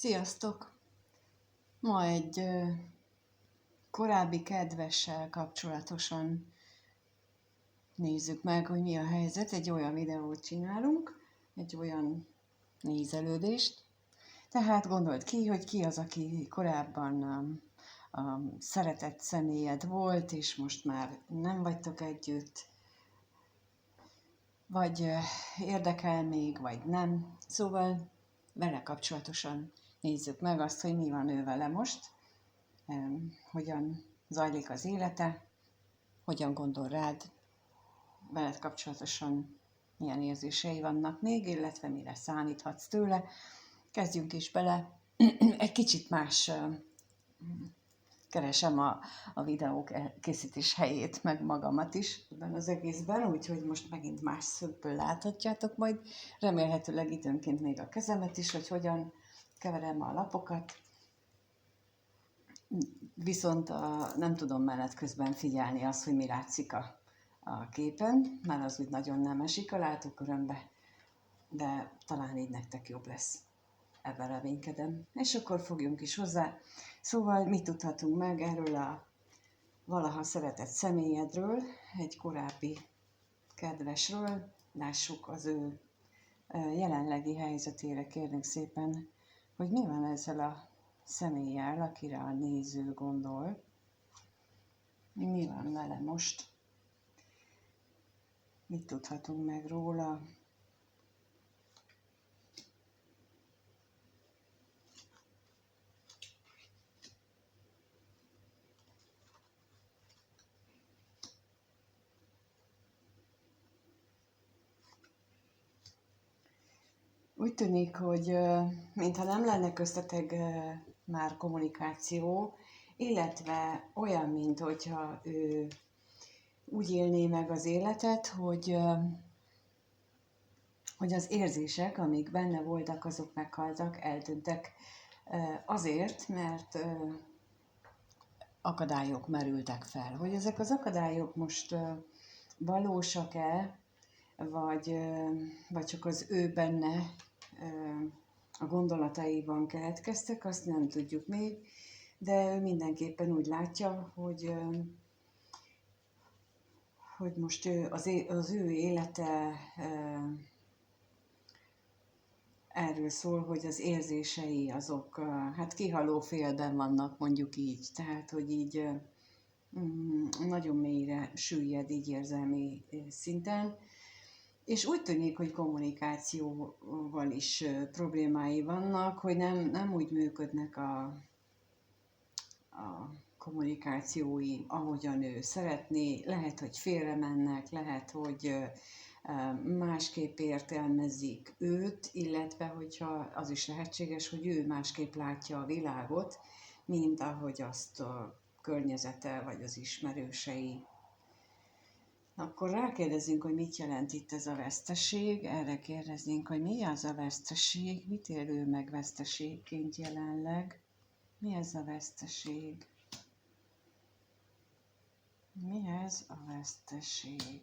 Sziasztok! Ma egy korábbi kedvessel kapcsolatosan nézzük meg, hogy mi a helyzet. Egy olyan videót csinálunk, egy olyan nézelődést. Tehát gondold ki, hogy ki az, aki korábban a szeretett személyed volt, és most már nem vagytok együtt, vagy érdekel még, vagy nem. Szóval vele kapcsolatosan nézzük meg azt, hogy mi van ő vele most, hogyan zajlik az élete, hogyan gondol rád, veled kapcsolatosan milyen érzései vannak még, illetve mire számíthatsz tőle. Kezdjünk is bele. Egy kicsit más keresem a videók készítés helyét, meg magamat is ebben az egészben, úgyhogy most megint más szögből láthatjátok majd. Remélhetőleg időnként még a kezemet is, hogy hogyan keverem a lapokat. Viszont nem tudom menet közben figyelni azt, hogy mi látszik a képen, mert az úgy nagyon nem esik a látókörömbe, de talán így nektek jobb lesz. Ebben reménykedem. És akkor fogjunk is hozzá. Szóval mit tudhatunk meg erről a valaha szeretett személyedről, egy korábbi kedvesről. Lássuk az ő jelenlegi helyzetére, kérnék szépen, hogy mi van ezzel a személlyel, akire a néző gondol. Mi van vele most? Mit tudhatunk meg róla? Úgy tűnik, hogy mintha nem lenne köztetek már kommunikáció, illetve olyan, mintha ő úgy élné meg az életet, hogy az érzések, amik benne voltak, azok meghaltak, eltűntek azért, mert akadályok merültek fel. Hogy ezek az akadályok most valósak-e, vagy csak az ő benne a gondolataiban keletkeztek, azt nem tudjuk még, de ő mindenképpen úgy látja, hogy most az ő élete erről szól, hogy az érzései azok hát kihaló félben vannak, mondjuk így. Tehát, hogy így nagyon mélyre süllyed így érzelmi szinten. És úgy tűnik, hogy kommunikációval is problémái vannak, hogy nem úgy működnek a kommunikációi, ahogyan ő szeretné. Lehet, hogy félre mennek, lehet, hogy másképp értelmezik őt, illetve hogyha az is lehetséges, hogy ő másképp látja a világot, mint ahogy azt a környezete vagy az ismerősei. Akkor rákérdezünk, hogy mit jelent itt ez a veszteség, erre kérdeznénk, hogy mi az a veszteség, mit él ő meg veszteségként jelenleg, mi ez a veszteség, mi ez a veszteség.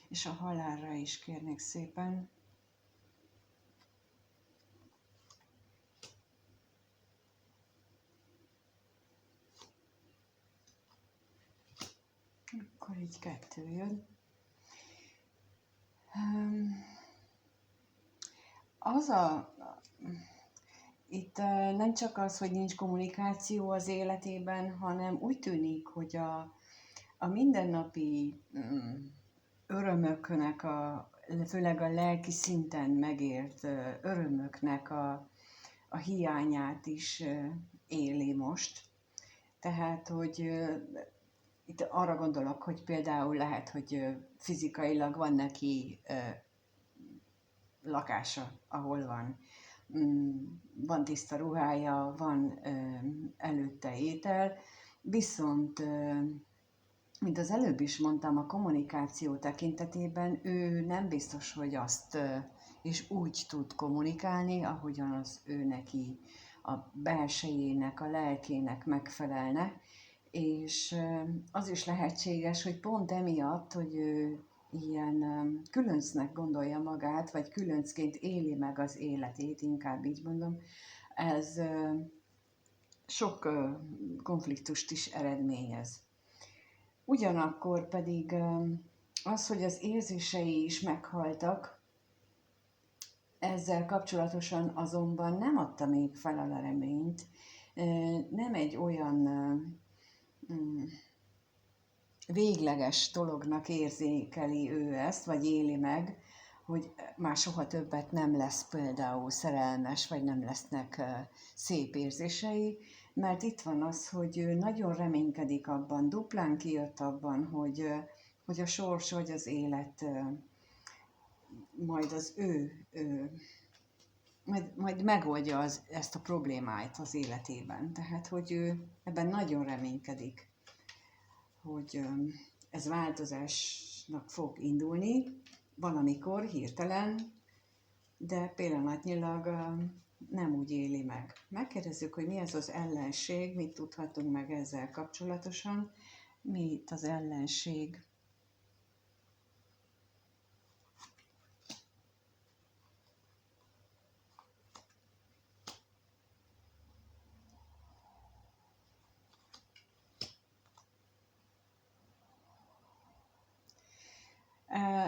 És a halálra is kérnék szépen. Akkor így 2 jön. Itt nem csak az, hogy nincs kommunikáció az életében, hanem úgy tűnik, hogy a mindennapi örömöknek, főleg a lelki szinten megért örömöknek a hiányát is éli most. Tehát, hogy itt arra gondolok, hogy például lehet, hogy fizikailag van neki lakása, ahol van tiszta ruhája, van előtte étel, viszont mint az előbb is mondtam, a kommunikáció tekintetében ő nem biztos, hogy azt és úgy tud kommunikálni, ahogyan az ő neki a belsejének, a lelkének megfelelne, és az is lehetséges, hogy pont emiatt, hogy ő ilyen különcnek gondolja magát, vagy különcként éli meg az életét, inkább így mondom, ez sok konfliktust is eredményez. Ugyanakkor pedig az, hogy az érzései is meghaltak, ezzel kapcsolatosan azonban nem adta még fel a reményt, nem egy olyan végleges dolognak érzékeli ő ezt, vagy éli meg, hogy már soha többet nem lesz például szerelmes, vagy nem lesznek szép érzései, mert itt van az, hogy ő nagyon reménykedik abban, duplán kijött abban, hogy a sors vagy az élet majd az majd megoldja ezt a problémáit az életében. Tehát, hogy ő ebben nagyon reménykedik, hogy ez változásnak fog indulni, valamikor hirtelen, de pillanatnyilag nem úgy éli meg. Megkérdezzük, hogy mi ez az ellenség, mit tudhatunk meg ezzel kapcsolatosan, mi itt az ellenség.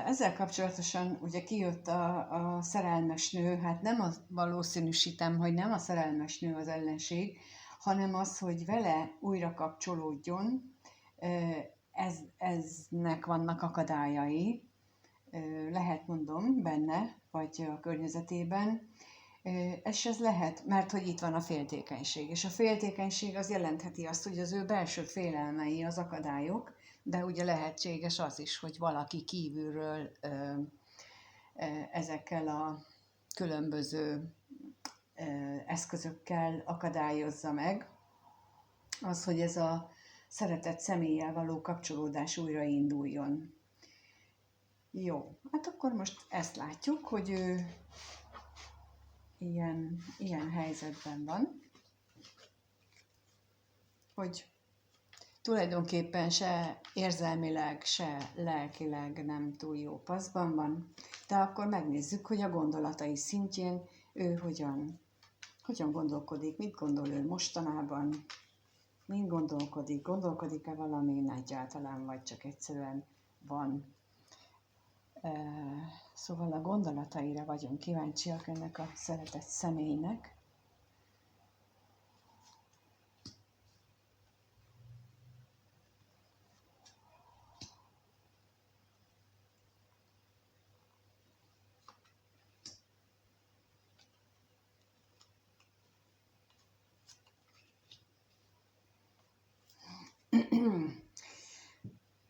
Ezzel kapcsolatosan ugye kijött a szerelmes nő, hát nem valószínűsítem, hogy nem a szerelmes nő az ellenség, hanem az, hogy vele újra kapcsolódjon, eznek vannak akadályai, lehet mondom benne, vagy a környezetében, ez lehet, mert hogy itt van a féltékenység. És a féltékenység az jelentheti azt, hogy az ő belső félelmei az akadályok, de ugye lehetséges az is, hogy valaki kívülről ezekkel a különböző eszközökkel akadályozza meg az, hogy ez a szeretett személlyel való kapcsolódás újrainduljon. Jó, hát akkor most ezt látjuk, hogy ő ilyen helyzetben van, hogy tulajdonképpen se érzelmileg, se lelkileg nem túl jó paszban van, de akkor megnézzük, hogy a gondolatai szintjén ő hogyan gondolkodik, mit gondol ő mostanában, mind gondolkodik-e valamin egyáltalán, vagy csak egyszerűen van. Szóval a gondolataira vagyunk kíváncsiak ennek a szeretett személynek.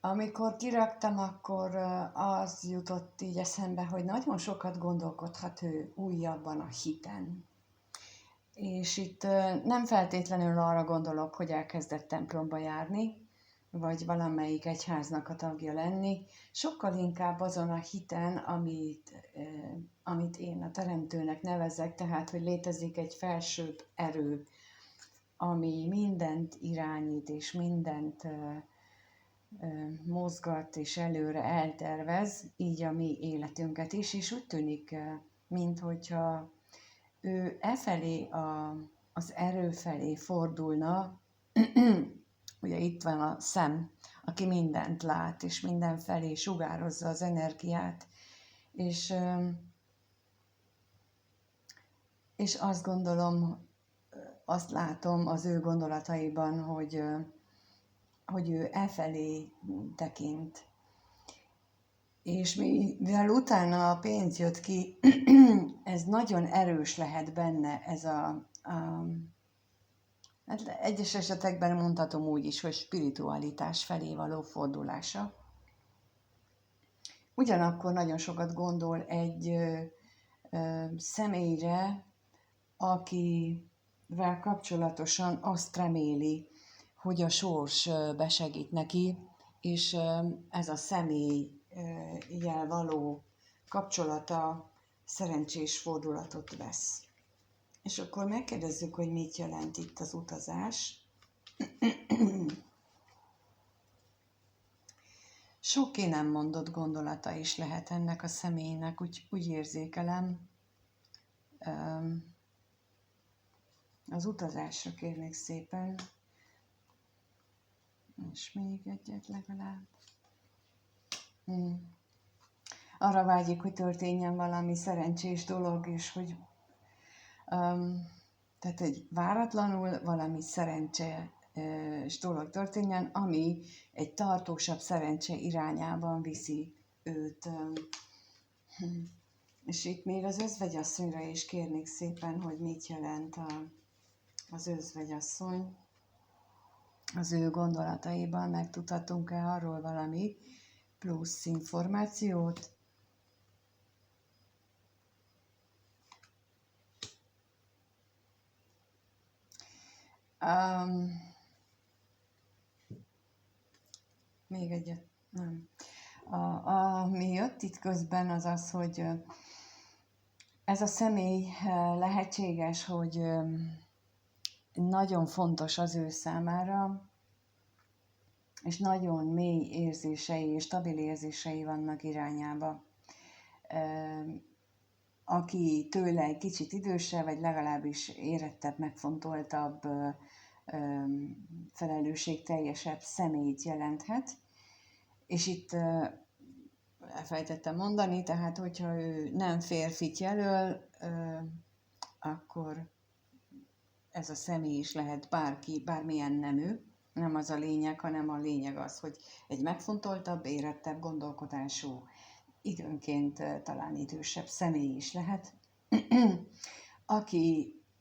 Amikor kiraktam, akkor az jutott így eszembe, hogy nagyon sokat gondolkodhat ő újabban a hiten. És itt nem feltétlenül arra gondolok, hogy elkezdett templomba járni, vagy valamelyik egyháznak a tagja lenni, sokkal inkább azon a hiten, amit én a Teremtőnek nevezek, tehát, hogy létezik egy felsőbb erő, ami mindent irányít, és mindent mozgat, és előre eltervez, így a mi életünket is, és úgy tűnik, minthogyha ő efelé az erő felé fordulna, ugye itt van a szem, aki mindent lát, és mindenfelé sugározza az energiát, és azt gondolom, azt látom az ő gondolataiban, hogy ő efelé tekint. És mivel utána a pénz jött ki, ez nagyon erős lehet benne, ez hát egyes esetekben mondhatom úgy is, hogy spiritualitás felé való fordulása. Ugyanakkor nagyon sokat gondol egy személyre, akivel kapcsolatosan azt reméli, hogy a sors besegít neki, és ez a személlyel való kapcsolata szerencsés fordulatot vesz. És akkor megkérdezzük, hogy mit jelent itt az utazás. sok ki nem mondott gondolata is lehet ennek a személynek, úgy érzékelem. Az utazásra kérnék szépen, és még egyet legalább. Arra vágyik, hogy történjen valami szerencsés dolog, és hogy tehát egy váratlanul valami szerencsés dolog történjen, ami egy tartósabb szerencse irányában viszi őt. És itt még az özvegyasszonyra is kérnék szépen, hogy mit jelent az özvegyasszony. Az ő gondolataiban megtudhatunk-e arról valami plusz információt? Még egyet, nem. Ami jött itt közben az az, hogy ez a személy lehetséges, hogy nagyon fontos az ő számára, és nagyon mély érzései és stabil érzései vannak irányába. Aki tőle egy kicsit idősebb, vagy legalábbis érettebb, megfontoltabb, felelősségteljesebb személyt jelenthet. És itt elfelejtettem mondani, tehát hogyha ő nem férfit jelöl, akkor ez a személy is lehet bárki, bármilyen nemű. Nem az a lényeg, hanem a lényeg az, hogy egy megfontoltabb, érettebb gondolkodású, időnként talán idősebb személy is lehet,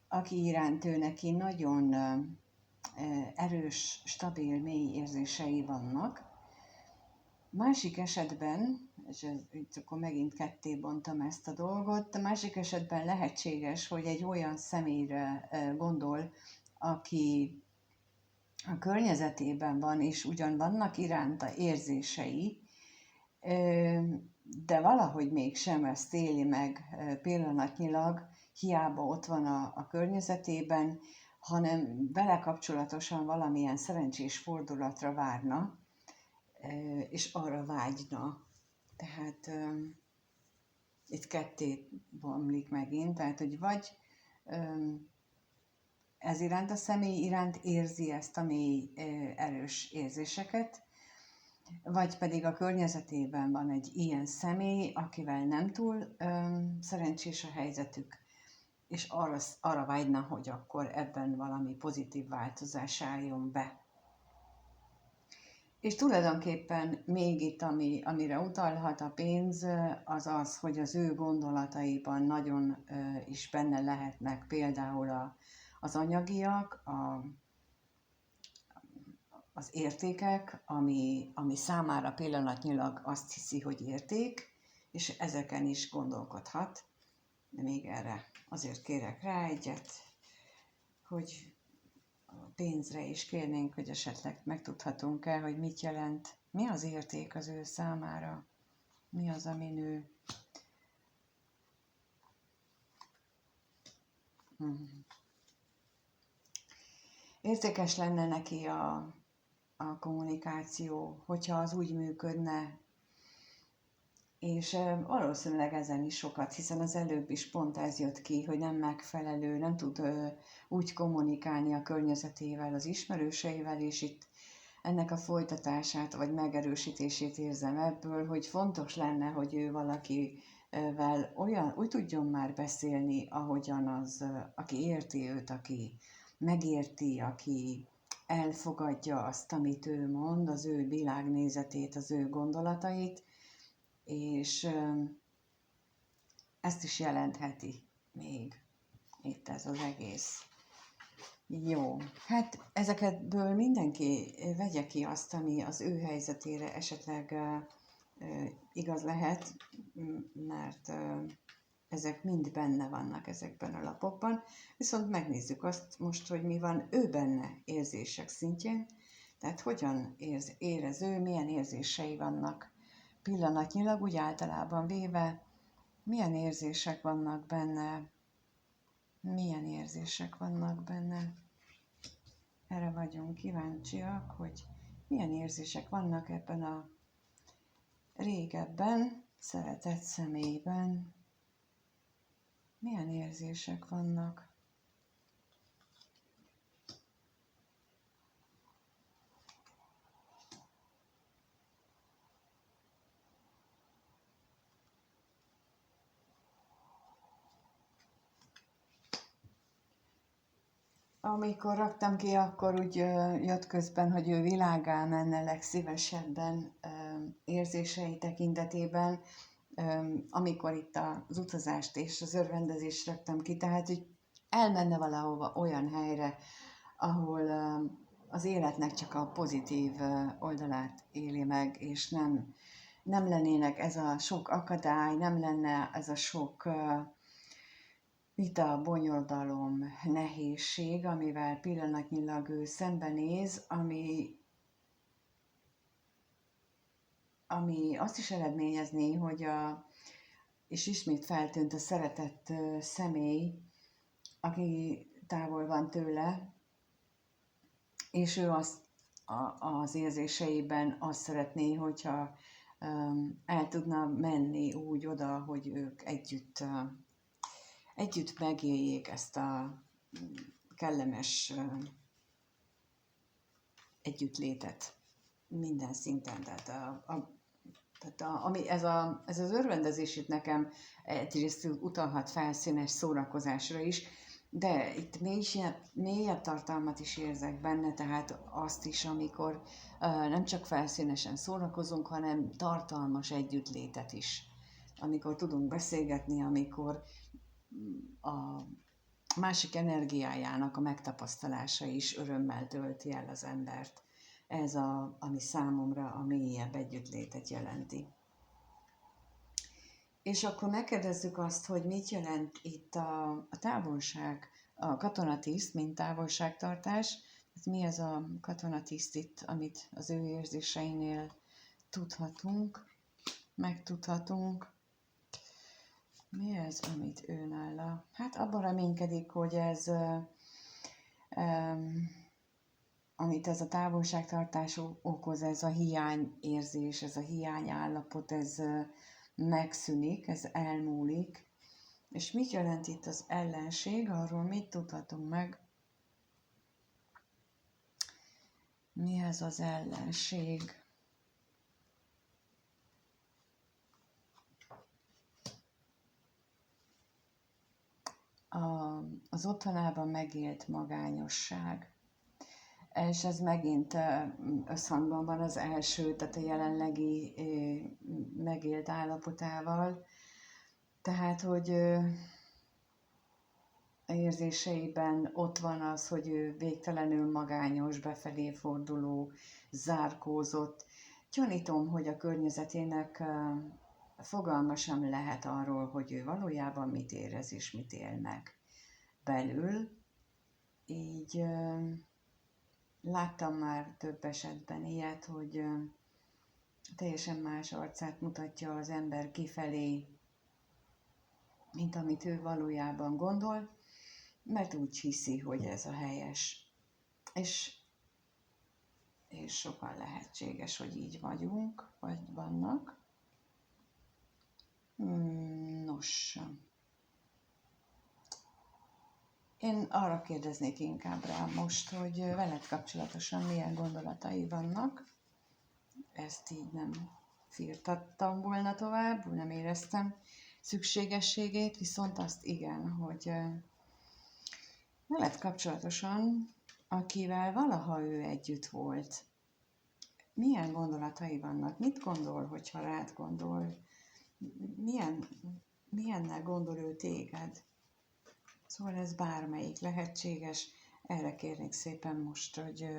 aki iránt ő neki nagyon erős, stabil, mély érzései vannak. Másik esetben, és itt akkor megint ketté bontam ezt a dolgot, a másik esetben lehetséges, hogy egy olyan személyre gondol, aki a környezetében van, és ugyan vannak iránta érzései, de valahogy mégsem ezt éli meg pillanatnyilag, hiába ott van a környezetében, hanem vele kapcsolatosan valamilyen szerencsés fordulatra várna, és arra vágyna. Tehát itt ketté bomlik megint, tehát hogy vagy ez iránt a személy iránt érzi ezt a mély erős érzéseket, vagy pedig a környezetében van egy ilyen személy, akivel nem túl szerencsés a helyzetük, és arra vágyna, hogy akkor ebben valami pozitív változás álljon be. És tulajdonképpen még itt, amire utalhat a pénz, az az, hogy az ő gondolataiban nagyon is benne lehetnek például az anyagiak, az értékek, ami számára pillanatnyilag azt hiszi, hogy érték, és ezeken is gondolkodhat. De még erre azért kérek rá egyet, hogy a pénzre is kérnénk, hogy esetleg megtudhatunk-e, hogy mit jelent, mi az érték az ő számára, mi az, amin ő értékes lenne neki a kommunikáció, hogyha az úgy működne, és valószínűleg ezen is sokat, hiszen az előbb is pont ez jött ki, hogy nem megfelelő, nem tud úgy kommunikálni a környezetével, az ismerőseivel, és itt ennek a folytatását vagy megerősítését érzem ebből, hogy fontos lenne, hogy ő valakivel úgy tudjon már beszélni, ahogyan az, aki érti őt, aki megérti, aki elfogadja azt, amit ő mond, az ő világnézetét, az ő gondolatait, és ezt is jelentheti még itt ez az egész. Jó, hát ezekből mindenki vegye ki azt, ami az ő helyzetére esetleg igaz lehet, mert ezek mind benne vannak ezekben a lapokban, viszont megnézzük azt most, hogy mi van ő benne érzések szintjén, tehát hogyan érez ő, milyen érzései vannak pillanatnyilag, úgy általában véve, milyen érzések vannak benne, erre vagyunk kíváncsiak, hogy milyen érzések vannak ebben a régebben, szeretett személyben milyen érzések vannak. Amikor raktam ki, akkor úgy jött közben, hogy ő világá menne legszívesebben érzései tekintetében, amikor itt az utazást és az örvendezést raktam ki, tehát hogy elmenne valahova olyan helyre, ahol az életnek csak a pozitív oldalát éli meg, és nem lennének ez a sok akadály, nem lenne ez a sok vita, bonyodalom, nehézség, amivel pillanatnyilag ő szembenéz, ami azt is eredményezné, hogy és ismét feltűnt a szeretett személy, aki távol van tőle, és ő az érzéseiben azt szeretné, hogyha el tudna menni úgy oda, hogy ők együtt megéljék ezt a kellemes együttlétet minden szinten. Ez az örvendezés itt nekem egyrészt utalhat felszínes szórakozásra is, de itt mélyebb tartalmat is érzek benne, tehát azt is, amikor nem csak felszínesen szórakozunk, hanem tartalmas együttlétet is. Amikor tudunk beszélgetni, amikor a másik energiájának a megtapasztalása is örömmel tölti el az embert. Ez ami számomra a mélyebb együttlétet jelenti. És akkor megkérdezzük azt, hogy mit jelent itt a távolság, a katonatiszt, mint távolságtartás. Mi ez a katonatiszt itt, amit az ő érzéseinél tudhatunk, megtudhatunk. Mi ez, amit ő nála? Hát abban reménykedik, hogy ez, amit ez a távolságtartás okoz, ez a hiányérzés, ez a hiányállapot, ez megszűnik, ez elmúlik. És mit jelent itt az ellenség? Arról mit tudhatunk meg? Mi ez az ellenség? Az otthonában megélt magányosság. És ez megint összhangban van az első, tehát a jelenlegi megélt állapotával. Tehát, hogy érzéseiben ott van az, hogy ő végtelenül magányos, befelé forduló, zárkózott. Gyanítom, hogy a környezetének fogalma sem lehet arról, hogy ő valójában mit érez és mit él meg belül. Így láttam már több esetben ilyet, hogy teljesen más arcát mutatja az ember kifelé, mint amit ő valójában gondol, mert úgy hiszi, hogy ez a helyes. És sokan lehetséges, hogy így vagyunk, vagy vannak. Nos, én arra kérdeznék inkább rá most, hogy veled kapcsolatosan milyen gondolatai vannak. Ezt így nem firtattam volna tovább, nem éreztem szükségességét, viszont azt igen, hogy veled kapcsolatosan, akivel valaha ő együtt volt, milyen gondolatai vannak? Mit gondol, hogyha rád gondol? Milyennel gondol ő téged? Szóval ez bármelyik lehetséges. Erre kérnék szépen most, hogy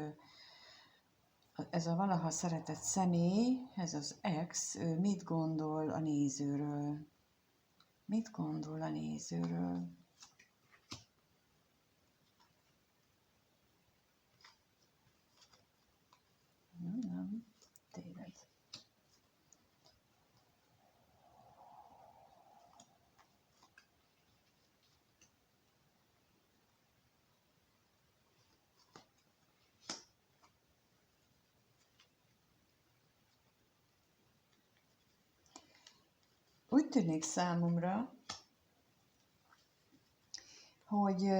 ez a valaha szeretett személy, ez az ex, ő mit gondol a nézőről? Mit gondol a nézőről? Nem, téged. úgy tűnik számomra, hogy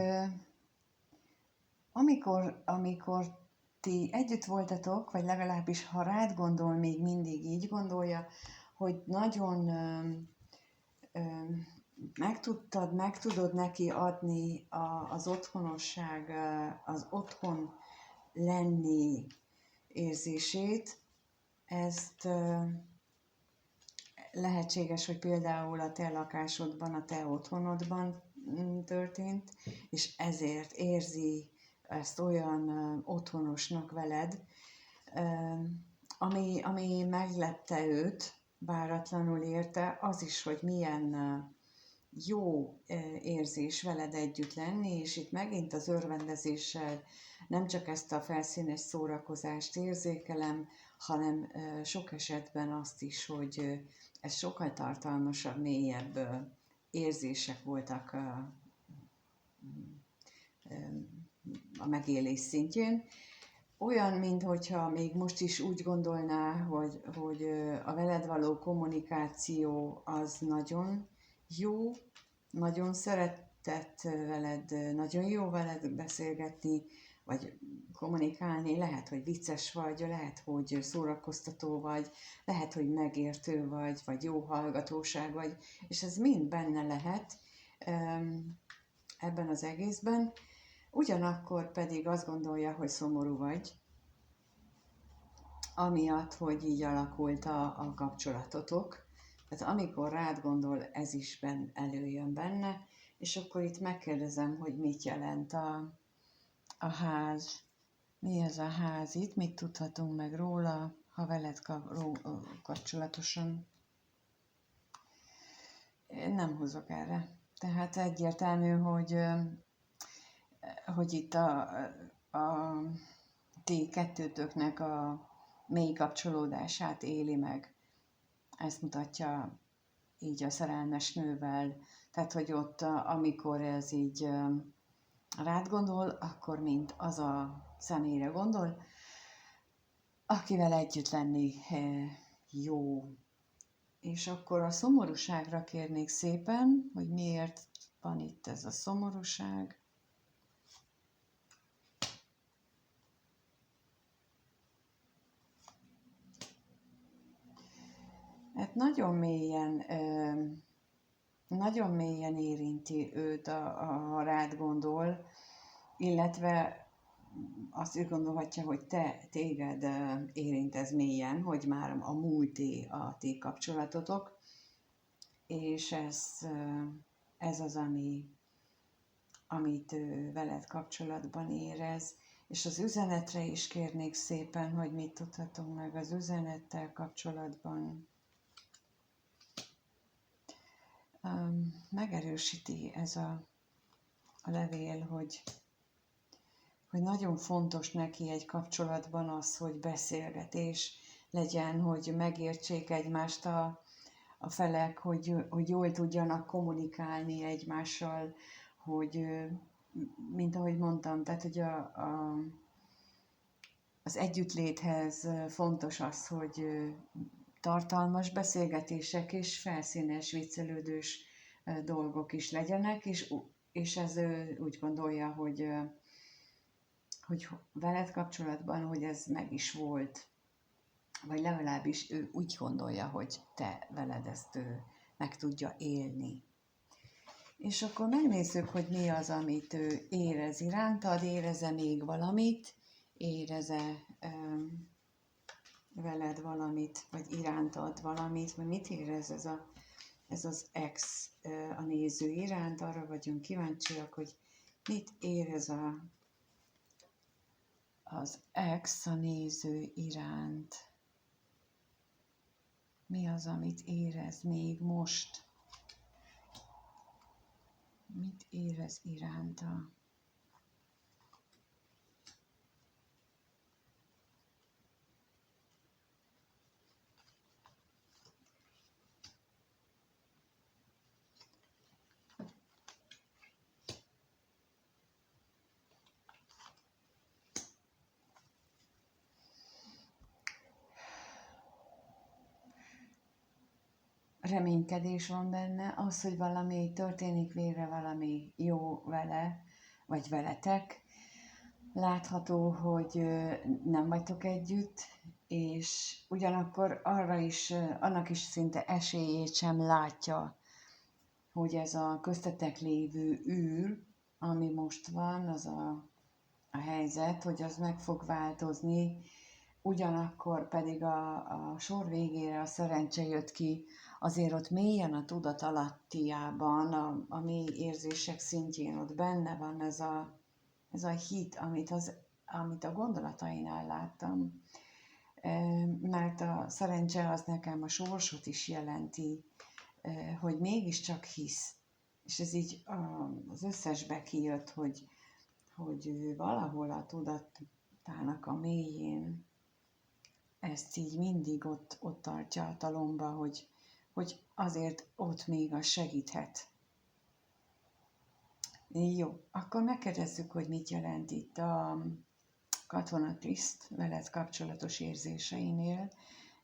amikor ti együtt voltatok, vagy legalábbis ha rád gondol, még mindig így gondolja, hogy nagyon meg tudod neki adni az otthonosság, az otthon lenni érzését. Ezt lehetséges, hogy például a te lakásodban, a te otthonodban történt, és ezért érzi ezt olyan otthonosnak veled, ami meglepte őt, váratlanul érte, az is, hogy milyen jó érzés veled együtt lenni, és itt megint az örvendezéssel nem csak ezt a felszínes szórakozást érzékelem, hanem sok esetben azt is, hogy ez sokkal tartalmasabb, mélyebb érzések voltak a megélés szintjén. Olyan, mintha még most is úgy gondolná, hogy a veled való kommunikáció az nagyon jó, nagyon szeretett veled, nagyon jó veled beszélgetni, vagy kommunikálni, lehet, hogy vicces vagy, lehet, hogy szórakoztató vagy, lehet, hogy megértő vagy jó hallgatóság vagy, és ez mind benne lehet ebben az egészben. Ugyanakkor pedig azt gondolja, hogy szomorú vagy, amiatt, hogy így alakult a kapcsolatotok. Tehát amikor rád gondol, ez is előjön benne, és akkor itt megkérdezem, hogy mit jelent a ház. Mi ez a ház itt? Mit tudhatunk meg róla, ha veled kapcsolatosan? Én nem hozok erre. Tehát egyértelmű, hogy itt a ti kettőtöknek a mély kapcsolódását éli meg. Ezt mutatja így a szerelmes nővel. Tehát, hogy ott, amikor ez így rád gondol, akkor mind az a személyre gondol, akivel együtt lenni jó. És akkor a szomorúságra kérnék szépen, hogy miért van itt ez a szomorúság. Hát nagyon mélyen érinti őt, a rád gondol, illetve azt is gondolhatja, hogy téged érint ez mélyen, hogy már a múlté a ti kapcsolatotok, és ez az, amit veled kapcsolatban érez. És az üzenetre is kérnék szépen, hogy mit tudhatunk meg az üzenettel kapcsolatban. Megerősíti ez a levél, hogy nagyon fontos neki egy kapcsolatban az, hogy beszélgetés legyen, hogy megértsék egymást a felek, hogy jól tudjanak kommunikálni egymással, hogy, mint ahogy mondtam, tehát, hogy az együttléthez fontos az, hogy tartalmas beszélgetések és felszínes, viccelődős dolgok is legyenek, és ez úgy gondolja, hogy veled kapcsolatban, hogy ez meg is volt, vagy legalábbis ő úgy gondolja, hogy te veled ezt meg tudja élni. És akkor megnézzük, hogy mi az, amit ő érez irántad, érez-e még valamit, érez-e veled valamit, vagy irántad valamit, vagy mit érez ez az ex a néző iránt, arra vagyunk kíváncsiak, hogy mit érez az ex a néző iránt. Mi az, amit érez még most? Mit érez iránta? reménykedés van benne, az, hogy valami történik végre, valami jó vele, vagy veletek. Látható, hogy nem vagytok együtt, és ugyanakkor annak is szinte esélyét sem látja, hogy ez a köztetek lévő űr, ami most van, az a helyzet, hogy az meg fog változni, ugyanakkor pedig a sor végére a szerencse jött ki, azért ott mélyen a tudatalattiában, a mély érzések szintjén ott benne van ez a hit, amit a gondolatainál láttam, mert a szerencse az nekem a sorsot is jelenti, hogy mégiscsak hisz. És ez így az összesbe kijött, hogy ő valahol a tudatának a mélyén ezt így mindig ott tartja a talomba, hogy azért ott még az segíthet. Jó, akkor megkérdezzük, hogy mit jelent itt a katonatiszt veled kapcsolatos érzéseinél.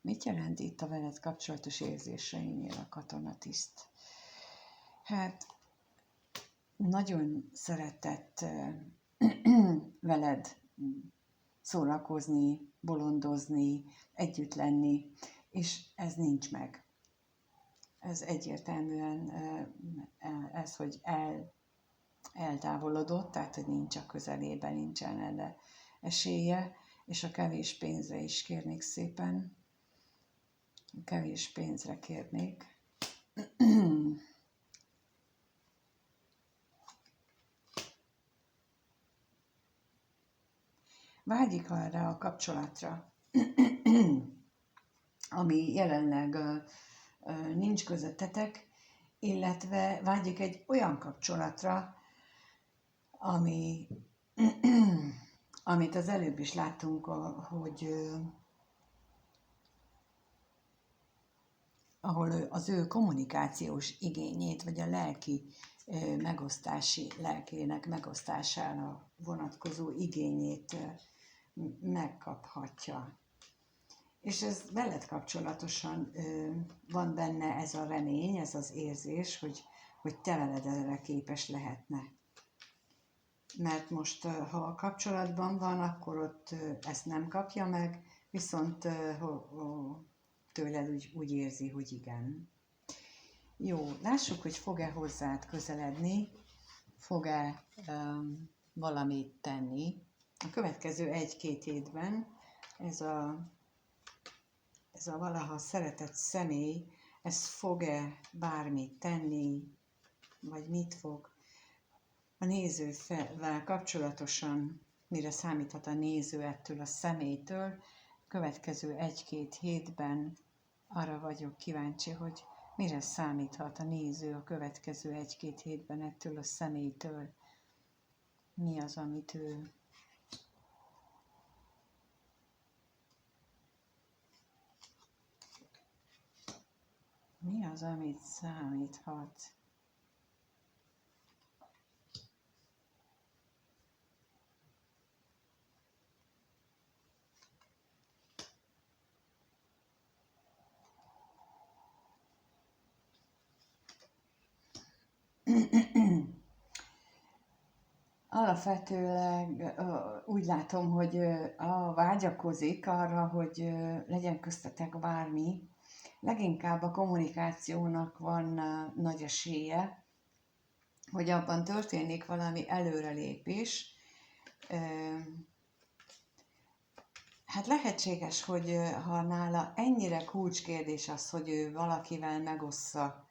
Mit jelent itt a veled kapcsolatos érzéseinél a katonatiszt? Hát nagyon szeretett veled szórakozni, bolondozni, együtt lenni, és ez nincs meg. Ez egyértelműen ez, hogy eltávolodott, tehát hogy nincs a közelében, nincsen erre esélye, és a kevés pénzre is kérnék szépen. Kevés pénzre kérnék. Vágyik arra a kapcsolatra, ami jelenleg nincs közöttetek, illetve vágyik egy olyan kapcsolatra, amit az előbb is láttunk, hogy ahol az ő kommunikációs igényét, vagy a lelkének megosztására vonatkozó igényét megkaphatja. És ez veled kapcsolatosan van benne ez a remény, ez az érzés, hogy te veled erre képes lehetne. Mert most, ha a kapcsolatban van, akkor ott ezt nem kapja meg, viszont tőled úgy érzi, hogy igen. Jó, lássuk, hogy fog-e hozzád közeledni, fog-e valamit tenni. A következő 1-2 hétben ez a valaha szeretett személy, ez fog-e bármit tenni, vagy mit fog. A nézővel kapcsolatosan, mire számíthat a néző ettől a személytől, következő 1-2 hétben arra vagyok kíváncsi, hogy mire számíthat a néző a következő 1-2 hétben ettől a személytől. Mi az, amit ő számíthat? Alapvetőleg úgy látom, hogy vágyakozik arra, hogy legyen köztetek bármi. Leginkább a kommunikációnak van nagy esélye, hogy abban történik valami előrelépés. Hát lehetséges, hogy ha nála ennyire kulcskérdés az, hogy ő valakivel megossza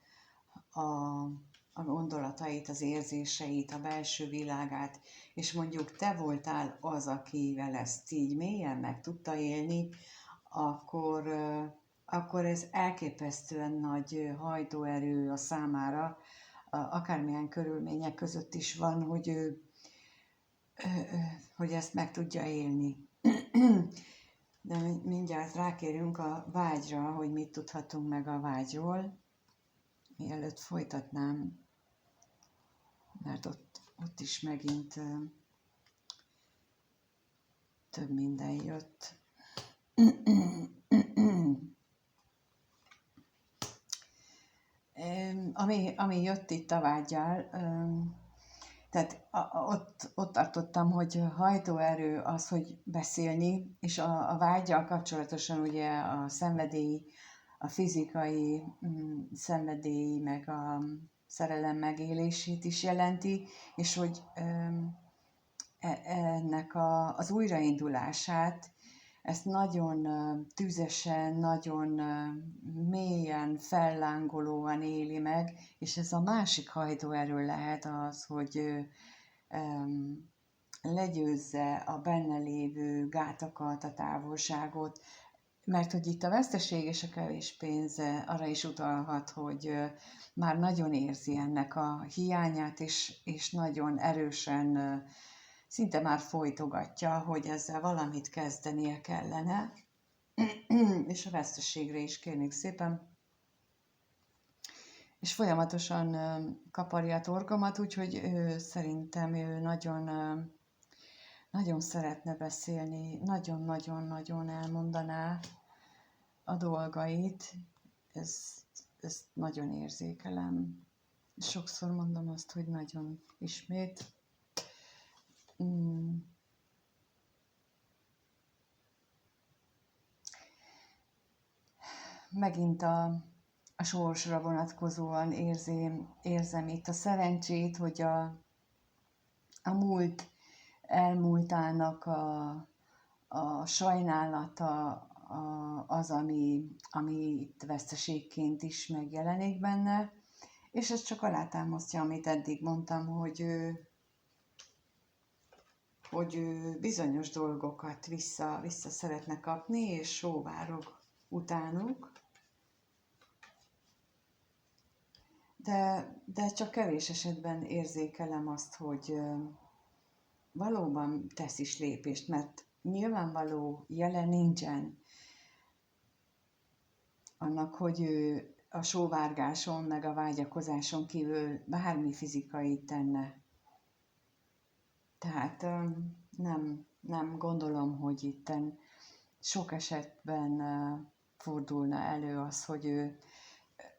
a gondolatait, az érzéseit, a belső világát, és mondjuk te voltál az, akivel ezt így mélyen meg tudta élni, akkor ez elképesztően nagy hajtóerő a számára, akármilyen körülmények között is van, hogy ezt meg tudja élni. De mindjárt rákérünk a vágyra, hogy mit tudhatunk meg a vágyról, mielőtt folytatnám, mert ott is megint több minden jött. ami jött itt a vággyal, tehát ott tartottam, hogy hajtóerő az, hogy beszélni, és a vággyal kapcsolatosan ugye a szenvedély, a fizikai szenvedély, meg a szerelem megélését is jelenti, és hogy ennek az újraindulását, ezt nagyon tüzesen, nagyon mélyen, fellángolóan éli meg, és ez a másik hajtóerő lehet az, hogy legyőzze a benne lévő gátakat, a távolságot, mert hogy itt a veszteség és a kevés pénz arra is utalhat, hogy már nagyon érzi ennek a hiányát, és nagyon erősen szinte már folytogatja, hogy ezzel valamit kezdenie kellene, és a veszteségre is kérnék szépen. És folyamatosan kaparja a torkomat, úgyhogy szerintem ő nagyon, nagyon szeretne beszélni, nagyon-nagyon-nagyon elmondaná a dolgait. Ezt nagyon érzékelem. Sokszor mondom azt, hogy nagyon ismét. Megint a sorsra vonatkozóan érzem itt a szerencsét, hogy a múlt elmúltának a sajnálata az, ami itt veszteségként is megjelenik benne, és ez csak alátámasztja, amit eddig mondtam, hogy ő bizonyos dolgokat vissza szeretne kapni, és sóvárog utánuk. De csak kevés esetben érzékelem azt, hogy valóban tesz is lépést, mert nyilvánvaló jele nincsen annak, hogy ő a sóvárgáson, meg a vágyakozáson kívül bármi fizikai tenne. Tehát nem gondolom, hogy itten sok esetben fordulna elő az, hogy ő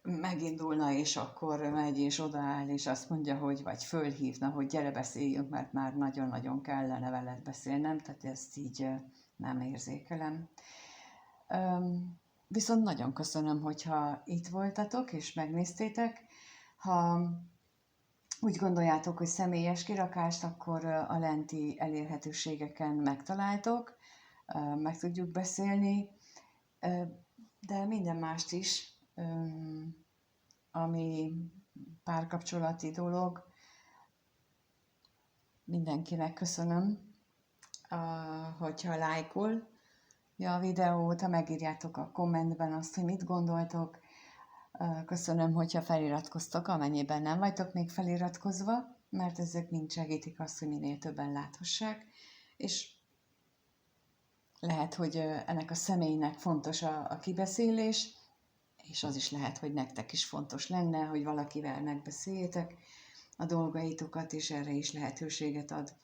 megindulna, és akkor megy, és odaáll, és azt mondja, hogy vagy fölhívna, hogy gyere beszéljünk, mert már nagyon-nagyon kellene veled beszélnem, tehát ezt így nem érzékelem. Viszont nagyon köszönöm, hogyha itt voltatok, és megnéztétek. Ha úgy gondoljátok, hogy személyes kirakást, akkor a lenti elérhetőségeken megtaláltok, meg tudjuk beszélni, de minden mást is, ami párkapcsolati dolog. Mindenkinek köszönöm, hogyha lájkolja a videót, ha megírjátok a kommentben azt, hogy mit gondoltok. Köszönöm, hogyha feliratkoztok, amennyiben nem vagytok még feliratkozva, mert ezek mind segítik azt, hogy minél többen láthassák, és lehet, hogy ennek a személynek fontos a kibeszélés, és az is lehet, hogy nektek is fontos lenne, hogy valakivel megbeszéljétek a dolgaitokat, és erre is lehetőséget ad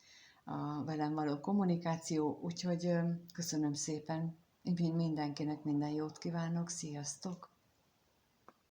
a velem való kommunikáció, úgyhogy köszönöm szépen, mindenkinek minden jót kívánok, sziasztok!